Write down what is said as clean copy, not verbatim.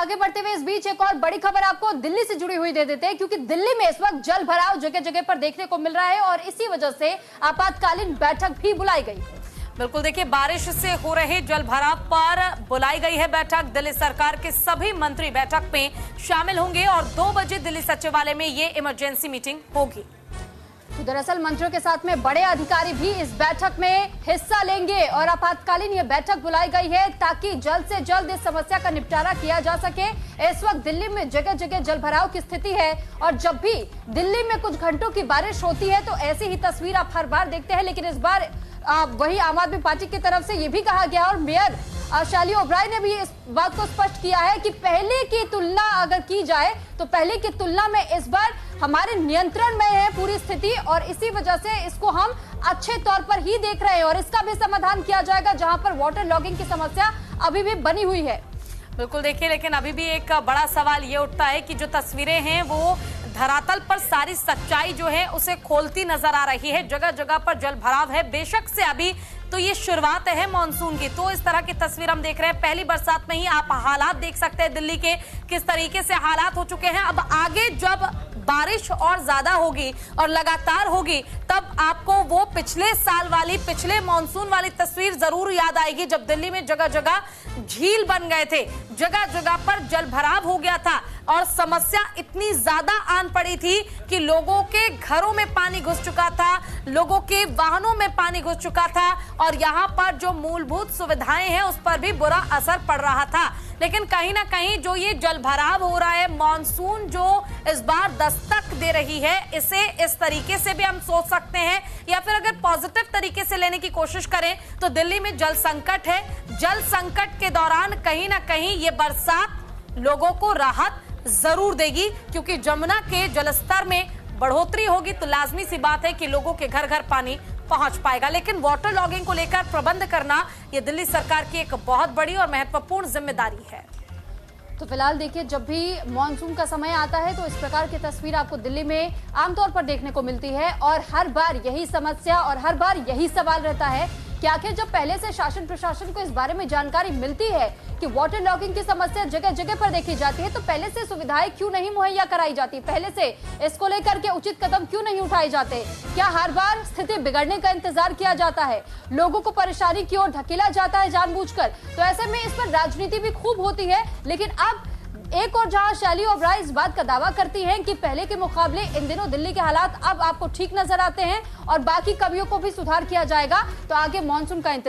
आगे बढ़ते हुए इस बीच एक और बड़ी खबर आपको दिल्ली से जुड़ी हुई दे देते हैं, क्योंकि दिल्ली में इस वक्त जल भराव जगह जगह पर देखने को मिल रहा है और इसी वजह से आपातकालीन बैठक भी बुलाई गई है। बिल्कुल, देखिए बारिश से हो रहे जल भराव पर बुलाई गई है बैठक। दिल्ली सरकार के सभी मंत्री बैठक में शामिल होंगे और 2 बजे दिल्ली सचिवालय में ये इमरजेंसी मीटिंग होगी। तो दरअसल मंत्रियों के साथ में बड़े अधिकारी भी इस बैठक में हिस्सा लेंगे और आपातकालीन ये बैठक बुलाई गई है ताकि जल्द से जल्द इस समस्या का निपटारा किया जा सके। इस वक्त दिल्ली में जगह जगह जल भराव की स्थिति है और जब भी दिल्ली में कुछ घंटों की बारिश होती है तो ऐसी ही तस्वीर आप हर बार देखते हैं, लेकिन इस बार वही आम आदमी पार्टी की तरफ से ये भी कहा गया और मेयर शैली ओब्राय ने भी इस बात को स्पष्ट किया है कि पहले की तुलना अगर की जाए तो पहले की तुलना में इस बार हमारे नियंत्रण में है पूरी स्थिति और इसी वजह से इसको हम अच्छे तौर पर ही देख रहे हैं और इसका भी समाधान किया जाएगा जहां पर वाटर लॉगिंग की समस्या अभी भी बनी हुई है। बिल्कुल, देखिए लेकिन अभी भी एक बड़ा सवाल ये उठता है कि जो तस्वीरें हैं वो धरातल पर सारी सच्चाई जो है उसे खोलती नजर आ रही है। जगह जगह पर जल भराव है। बेशक से अभी तो ये शुरुआत है मानसून की, तो इस तरह की तस्वीर हम देख रहे हैं। पहली बरसात में ही आप हालात देख सकते हैं दिल्ली के किस तरीके से हालात हो चुके हैं। अब आगे जब बारिश और ज्यादा होगी और लगातार होगी तब आपको वो पिछले साल वाली पिछले मानसून वाली तस्वीर जरूर याद आएगी जब दिल्ली में जगह जगह झील बन गए थे, जगह जगह पर जल भराव हो गया था और समस्या इतनी ज्यादा आन पड़ी थी कि लोगों के घरों में पानी घुस चुका था, लोगों के वाहनों में पानी घुस चुका था और यहाँ पर जो मूलभूत सुविधाएं हैं उस पर भी बुरा असर पड़ रहा था। लेकिन कहीं ना कहीं जो ये जल भराव हो रहा है, मानसून जो इस बार दस्तक दे रही है, इसे इस तरीके से भी हम सोच सकते हैं या फिर अगर पॉजिटिव तरीके से लेने की कोशिश करें तो दिल्ली में जल संकट है। जल संकट के दौरान कहीं ना कहीं ये बरसात लोगों को राहत जरूर देगी क्योंकि जमुना के जलस्तर में बढ़ोतरी होगी तो लाजमी सी बात है कि लोगों के घर घर पानी पहुंच पाएगा। लेकिन वाटर लॉगिंग को लेकर प्रबंध करना ये दिल्ली सरकार की एक बहुत बड़ी और महत्वपूर्ण जिम्मेदारी है। तो फिलहाल देखिए, जब भी मानसून का समय आता है तो इस प्रकार की तस्वीर आपको दिल्ली में आमतौर पर देखने को मिलती है और हर बार यही समस्या और हर बार यही सवाल रहता है कि आखिर जब पहले से शासन प्रशासन को इस बारे में जानकारी मिलती है कि वाटर लॉगिंग की समस्या जगह जगह पर देखी जाती है तो पहले से सुविधाएं क्यों नहीं मुहैया कराई जाती, पहले से इसको लेकर के उचित कदम क्यों नहीं उठाए जाते? क्या हर बार स्थिति बिगड़ने का इंतजार किया जाता है, लोगों को परेशानी की ओर धकेला जाता है जानबूझकर? तो ऐसे में इस पर राजनीति भी खूब होती है। लेकिन अब एक और जहां शैली ओब्राय इस बात का दावा करती हैं कि पहले के मुकाबले इन दिनों दिल्ली के हालात अब आपको ठीक नजर आते हैं और बाकी कमियों को भी सुधार किया जाएगा, तो आगे मानसून का